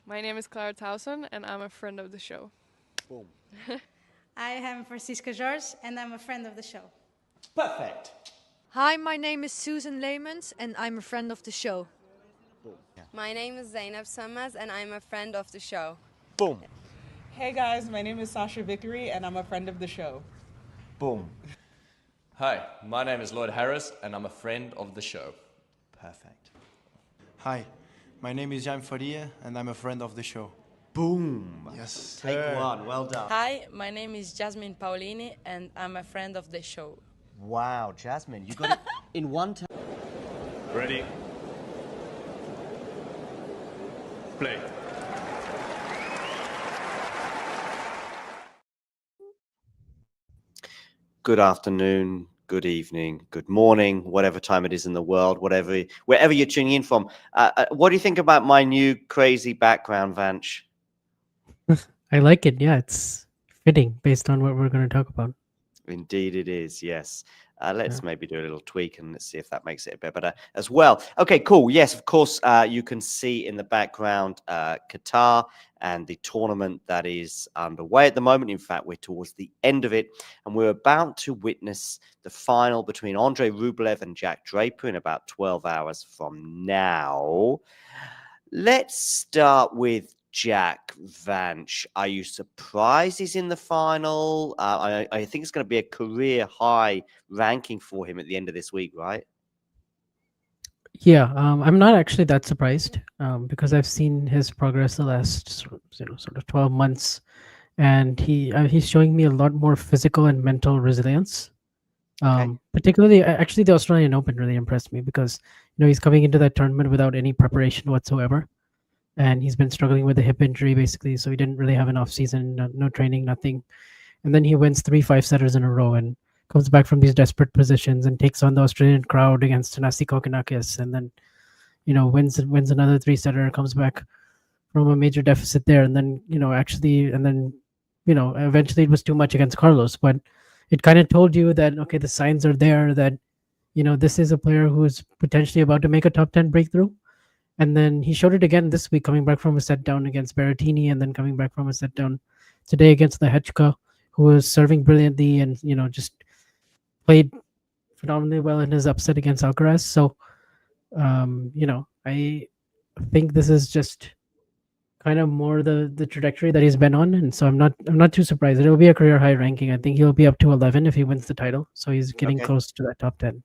My name is Clara Towson, and I'm a friend of the show. Boom. I am Francisca George, and I'm a friend of the show. Perfect. Hi, my name is Susan Leemans, and I'm a friend of the show. Boom. Yeah. My name is Zainab Sammaz, and I'm a friend of the show. Boom. Hey guys, my name is Sasha Vickery, and I'm a friend of the show. Boom. Hi, my name is Lloyd Harris, and I'm a friend of the show. Perfect. Hi, my name is Jan Faria, and I'm a friend of the show. Boom. Yes. Take one. Well done. Hi, my name is Jasmine Paulini, and I'm a friend of the show. Wow, Jasmine, you got it in one time. Ready? Play. Good afternoon, good evening, good morning, whatever time it is in the world, wherever you're tuning in from. What do you think about my new crazy background, Vanch? I like it. Yeah, it's fitting based on what we're going to talk about. Indeed it is, yes. Let's maybe do a little tweak and let's see if that makes it a bit better as well. Okay, cool. Yes, of course, you can see in the background Qatar and the tournament that is underway at the moment. In fact, we're towards the end of it, and we're about to witness the final between Andrey Rublev and Jack Draper in about 12 hours from now. Let's start with Jack Vanch. Are you surprised he's in the final? I think it's going to be a career high ranking for him at the end of this week, right? Yeah, I'm not actually that surprised because I've seen his progress the last sort of 12 months, and he's showing me a lot more physical and mental resilience. Particularly, actually, the Australian Open really impressed me because he's coming into that tournament without any preparation whatsoever. And he's been struggling with a hip injury, basically. So he didn't really have an off season, no training, nothing. And then he wins 3 5-setters in a row and comes back from these desperate positions and takes on the Australian crowd against Tanasi Kokonakis. And then, wins another 3-setter, comes back from a major deficit there. And then, eventually it was too much against Carlos. But it kind of told you that, okay, the signs are there that, this is a player who's potentially about to make a top 10 breakthrough. And then he showed it again this week, coming back from a set down against Berrettini, and then coming back from a set down today against the Hechka, who was serving brilliantly and just played phenomenally well in his upset against Alcaraz. So, I think this is just kind of more the trajectory that he's been on, and so I'm not too surprised. It'll be a career high ranking. I think he'll be up to 11 if he wins the title. So he's getting close to that top 10.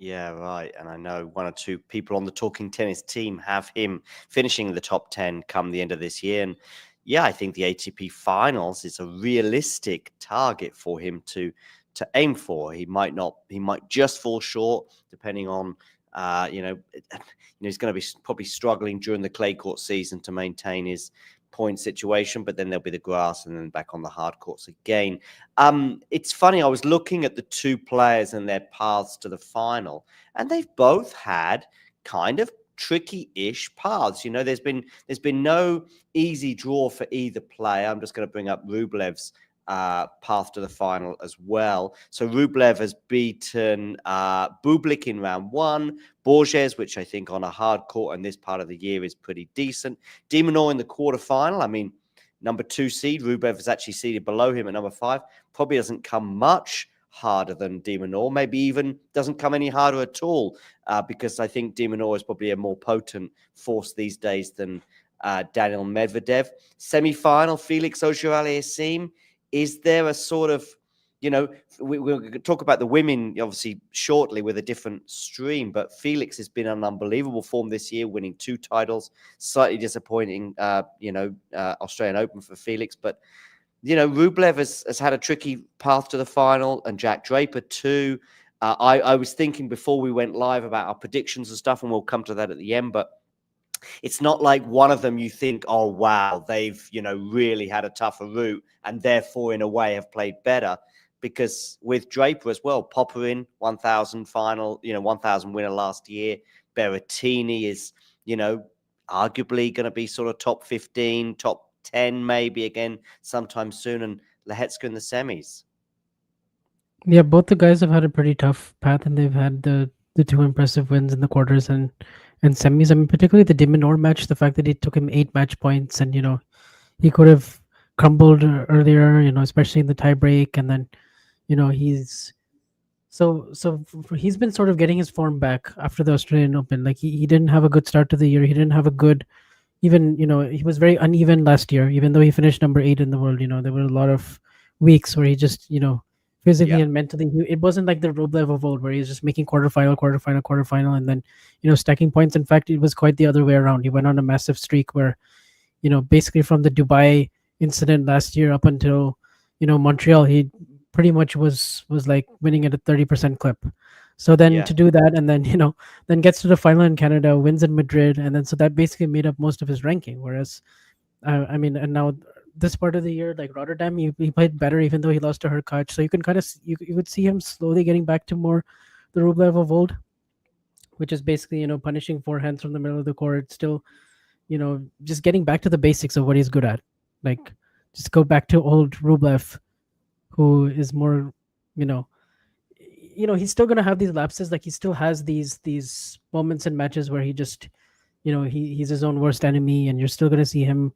Yeah, right. And I know one or two people on the Talking Tennis team have him finishing the top 10 come the end of this year. And yeah, I think the ATP finals is a realistic target for him to aim for. He might just fall short, depending on, he's going to be probably struggling during the clay court season to maintain his point situation, but then there'll be the grass and then back on the hard courts again. It's funny, I was looking at the two players and their paths to the final, and they've both had kind of tricky-ish paths. There's been no easy draw for either player. I'm just going to bring up Rublev's path to the final as well. So Rublev has beaten Bublik in round 1, Borges, which I think on a hard court in this part of the year is pretty decent. De Minaur in the quarterfinal. I mean, number 2 seed, Rublev is actually seated below him at number 5. Probably doesn't come much harder than De Minaur, maybe even doesn't come any harder at all, because I think De Minaur is probably a more potent force these days than Daniel Medvedev. Semi-final, Felix Auger-Aliassime. Is there a sort of, we're going to talk about the women, obviously, shortly with a different stream, but Felix has been an unbelievable form this year, winning 2 titles. Slightly disappointing, Australian Open for Felix. But, Rublev has had a tricky path to the final, and Jack Draper too. I was thinking before we went live about our predictions and stuff, and we'll come to that at the end, but it's not like one of them you think, oh, wow, they've, really had a tougher route and therefore, in a way, have played better. Because with Draper as well, Popperin, 1,000 final, 1,000 winner last year. Berrettini is, arguably going to be sort of top 15, top 10 maybe again sometime soon. And Lehecka in the semis. Yeah, both the guys have had a pretty tough path, and they've had the 2 impressive wins in the quarters and and semis. I mean, particularly the Diminor match, the fact that it took him 8 match points, and he could have crumbled earlier, especially in the tie break, and then he's he's been sort of getting his form back after the Australian Open. Like he didn't have a good start to the year. He didn't have a good even he was very uneven last year. Even though he finished number 8 in the world, there were a lot of weeks where he just physically and mentally it wasn't like the Rublev of old where he's just making quarterfinal, and then stacking points. In fact, it was quite the other way around. He went on a massive streak where basically from the Dubai incident last year up until Montreal, he pretty much was like winning at a 30% clip. So then to do that, and then then gets to the final in Canada, wins in Madrid, and then so that basically made up most of his ranking. Whereas, I mean, and now this part of the year, like Rotterdam, he played better even though he lost to Hurkacz. So you can kind of you could see him slowly getting back to more the Rublev of old, which is basically punishing forehands from the middle of the court, still just getting back to the basics of what he's good at. Like just go back to old Rublev, who is more he's still gonna have these lapses. Like he still has these moments in matches where he just he's his own worst enemy, and you're still gonna see him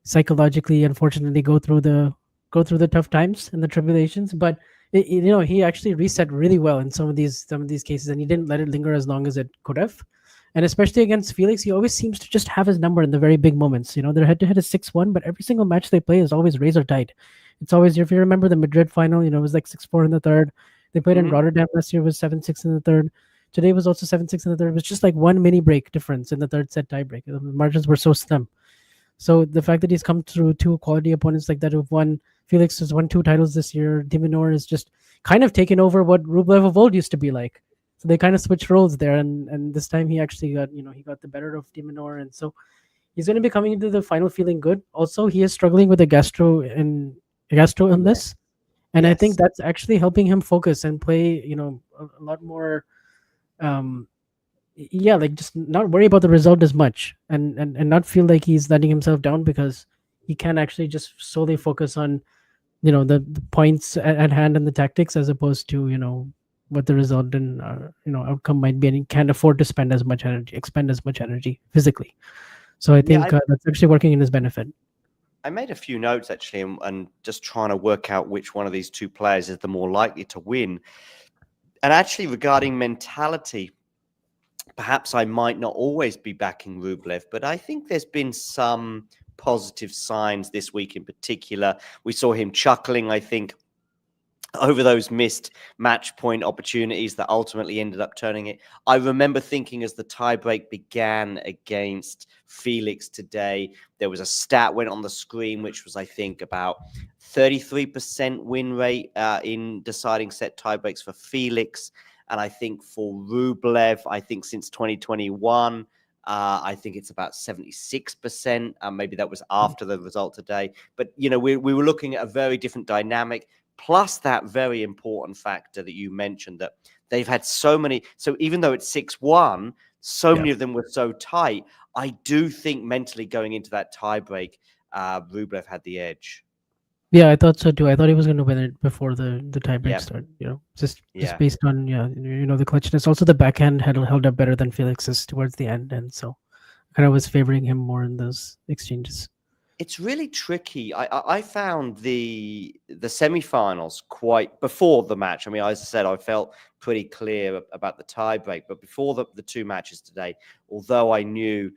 psychologically, unfortunately, go through the tough times and the tribulations. But he actually reset really well in some of these cases, and he didn't let it linger as long as it could have. And especially against Felix, he always seems to just have his number in the very big moments. Their head-to-head is 6-1, but every single match they play is always razor tight. It's always, if you remember the Madrid final, it was like 6-4 in the third. They played in Rotterdam last year, was 7-6 in the third. Today was also 7-6 in the third. It was just like one mini break difference in the third set tiebreak. The margins were so slim. So the fact that he's come through two quality opponents like that who've won, Felix has won 2 titles this year. Diminor is just kind of taken over what Rublev of old used to be like. So they kind of switched roles there, and this time he actually got he got the better of Diminor, and so he's going to be coming into the final feeling good. Also, he is struggling with a gastro illness, and I think that's actually helping him focus and play a lot more. Like just not worry about the result as much, and not feel like he's letting himself down, because he can actually just solely focus on the points at hand and the tactics, as opposed to what the result and outcome might be, and he can't afford to expend as much energy physically. So I think that's actually working in his benefit. I made a few notes actually, and just trying to work out which one of these two players is the more likely to win. And actually, regarding mentality, perhaps I might not always be backing Rublev, but I think there's been some positive signs this week in particular. We saw him chuckling, I think, over those missed match point opportunities that ultimately ended up turning it. I remember thinking as the tiebreak began against Felix today, there was a stat went on the screen, which was, I think, about 33% win rate in deciding set tiebreaks for Felix. And I think for Rublev, I think since 2021, I think it's about 76%. Maybe that was after the result today. But, we were looking at a very different dynamic. Plus that very important factor that you mentioned, that they've had so many. So even though it's 6-1, many of them were so tight. I do think mentally going into that tiebreak, Rublev had the edge. Yeah, I thought so too. I thought he was going to win it before the tiebreak started. Just based on the clutchness. Also, the backhand held up better than Felix's towards the end, and so kind of was favoring him more in those exchanges. It's really tricky. I found the semifinals quite before the match. I mean, as I said, I felt pretty clear about the tiebreak, but before the two matches today, although I knew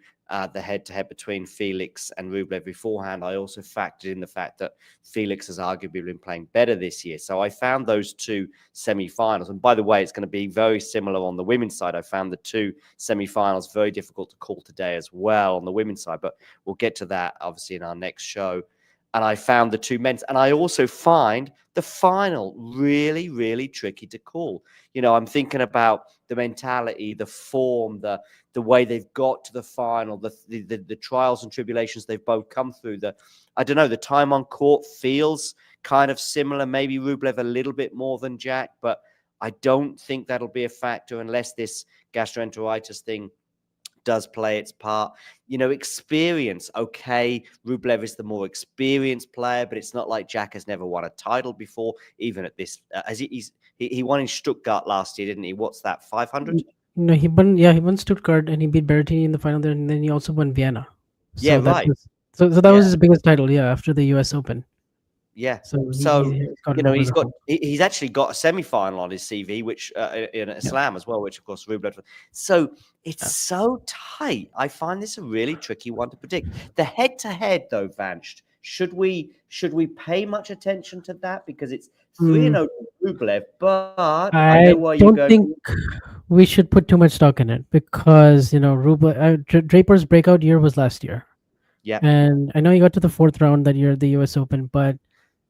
the head-to-head between Felix and Rublev beforehand, I also factored in the fact that Felix has arguably been playing better this year. So I found those two semi-finals. And by the way, it's going to be very similar on the women's side. I found the two semi-finals very difficult to call today as well on the women's side, but we'll get to that obviously in our next show. And I found the two men's, and I also find the final really, really tricky to call. I'm thinking about the mentality, the form, the way they've got to the final, the trials and tribulations they've both come through. The time on court feels kind of similar. Maybe Rublev a little bit more than Jack, but I don't think that'll be a factor unless this gastroenteritis thing does play its part. Experience. Okay, Rublev is the more experienced player, but it's not like Jack has never won a title before, even at this. He won in Stuttgart last year, didn't he? What's that, 500? No, he won Stuttgart and he beat Berrettini in the final there, and then he also won Vienna. Yeah, So that right. was that was Yeah. his biggest title, yeah, after the US Open. Yeah. So So, he's gotten you know, over the hump. he's actually got a semi-final on his CV, which in a Yeah. slam as well, which of course Rublev. So it's Yeah. so tight. I find this a really tricky one to predict. The head-to-head, though, Vanch, should we pay much attention to that because it's 3-0 to Rublev, but I know I why you're don't going. think we should put too much stock in it because Draper's breakout year was last year. Yeah. And I know he got to the fourth round that year at the US Open, but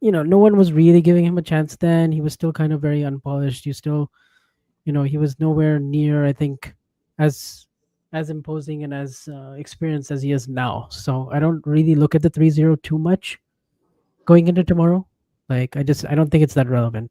no one was really giving him a chance then. He was still kind of very unpolished. He was nowhere near, I think, as imposing and as experienced as he is now. So I don't really look at the 3-0 too much going into tomorrow. Like I don't think it's that relevant.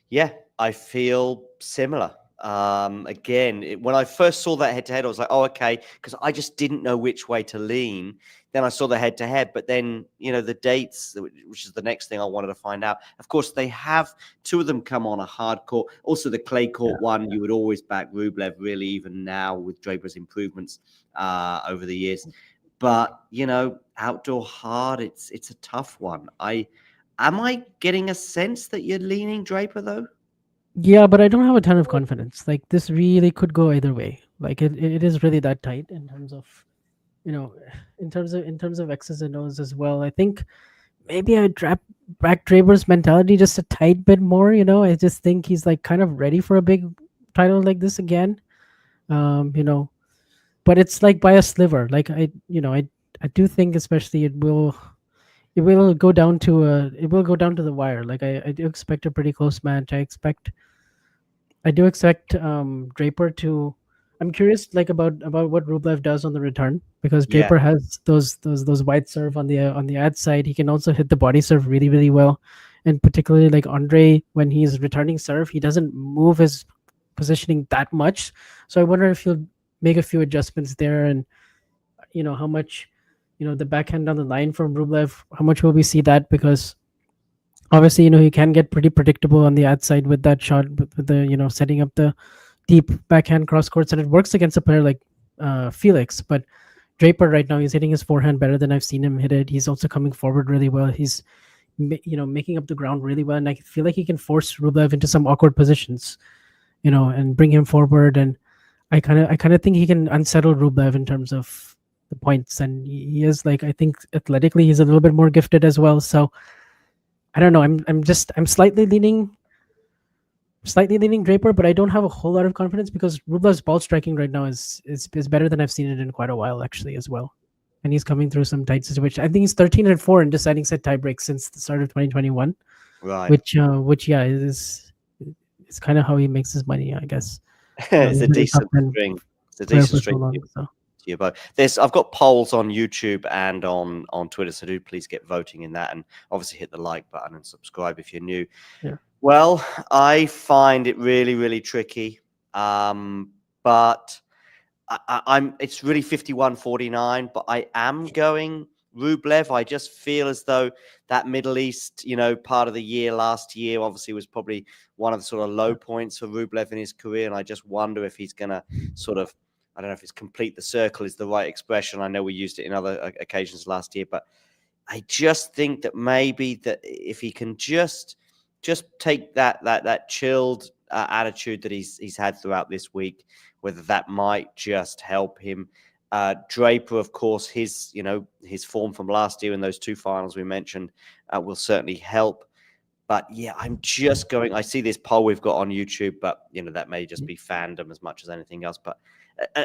Yeah, I feel similar. Again, when I first saw that head-to-head, I was like, oh, okay, because I just didn't know which way to lean. Then I saw the head-to-head, but then, the dates, which is the next thing I wanted to find out. Of course, they have two of them come on a hard court. Also, the clay court one, you would always back Rublev, really, even now with Draper's improvements over the years. But, outdoor hard, it's a tough one. Am I getting a sense that you're leaning Draper, though? Yeah, but I don't have a ton of confidence. Like this really could go either way. Like it is really that tight in terms of, in terms of X's and O's as well. I think maybe I would back Draper's mentality just a tight bit more. I just think he's like kind of ready for a big title like this again. But it's like by a sliver. Like I do think especially it will go down to the wire. Like I do expect a pretty close match. I do expect Draper to. I'm curious, like about what Rublev does on the return because Yeah. Draper has those wide serve on the ad side. He can also hit the body serve really really well, and particularly like Andrey when he's returning serve, he doesn't move his positioning that much. So I wonder if he'll make a few adjustments there, and how much the backhand down the line from Rublev. How much will we see that because obviously he can get pretty predictable on the ad side with that shot with the setting up the deep backhand cross courts, and it works against a player like Felix. But Draper right now, he's hitting his forehand better than I've seen him hit it. He's also coming forward really well. He's making up the ground really well, and I feel like he can force Rublev into some awkward positions, and bring him forward. And I kind of think he can unsettle Rublev in terms of the points, and he is like I think athletically he's a little bit more gifted as well. So I don't know. I'm slightly leaning Draper, but I don't have a whole lot of confidence because Rublev's ball striking right now is better than I've seen it in quite a while actually as well. And he's coming through some tight situations. I think he's 13-4 in deciding set tiebreaks since the start of 2021. Right. Which is kind of how he makes his money, I guess. It's a decent string. It's a decent string. I've got polls on YouTube and on Twitter, so do please get voting in that, and obviously hit the like button and subscribe if you're new. Yeah. Well, I find it really, really tricky, but it's really 51-49, but I am going Rublev. I just feel as though that Middle East, part of the year last year, obviously was probably one of the sort of low points for Rublev in his career, and I just wonder if he's going to sort of, I don't know if it's complete the circle is the right expression. I know we used it in other occasions last year, but I just think that maybe that if he can just take that chilled attitude that he's had throughout this week, whether that might just help him. Draper, of course, his form from last year in those two finals we mentioned will certainly help. But yeah, I'm just going. I see this poll we've got on YouTube, but that may just be fandom as much as anything else. But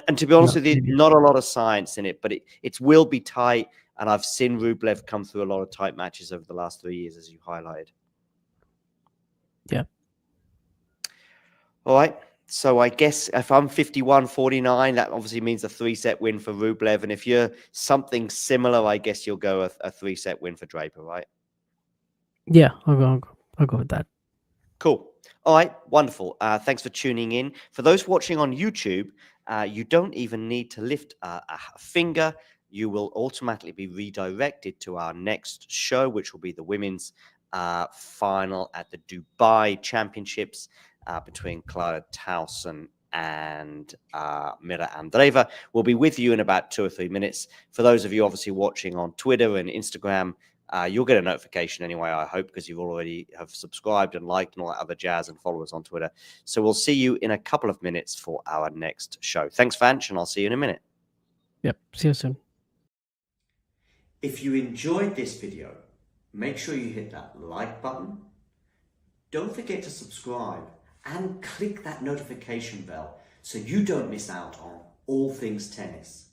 and to be honest with you, not a lot of science in it, but it will be tight. And I've seen Rublev come through a lot of tight matches over the last 3 years, as you highlighted. Yeah. All right. So I guess if I'm 51-49, that obviously means a 3-set win for Rublev. And if you're something similar, I guess you'll go a 3-set win for Draper, right? Yeah, I'll go with that. Cool. All right. Wonderful. Thanks for tuning in. For those watching on YouTube, you don't even need to lift a finger. You will automatically be redirected to our next show, which will be the women's final at the Dubai Championships. between Clara Towson and Mira Andreeva. We'll be with you in about 2 or 3 minutes. For those of you obviously watching on Twitter and Instagram, you'll get a notification anyway, I hope, because you've already have subscribed and liked and all that other jazz and follow us on Twitter. So we'll see you in a couple of minutes for our next show. Thanks, Vanch, and I'll see you in a minute. Yep. See you soon. If you enjoyed this video, make sure you hit that like button. Don't forget to subscribe and click that notification bell so you don't miss out on all things tennis.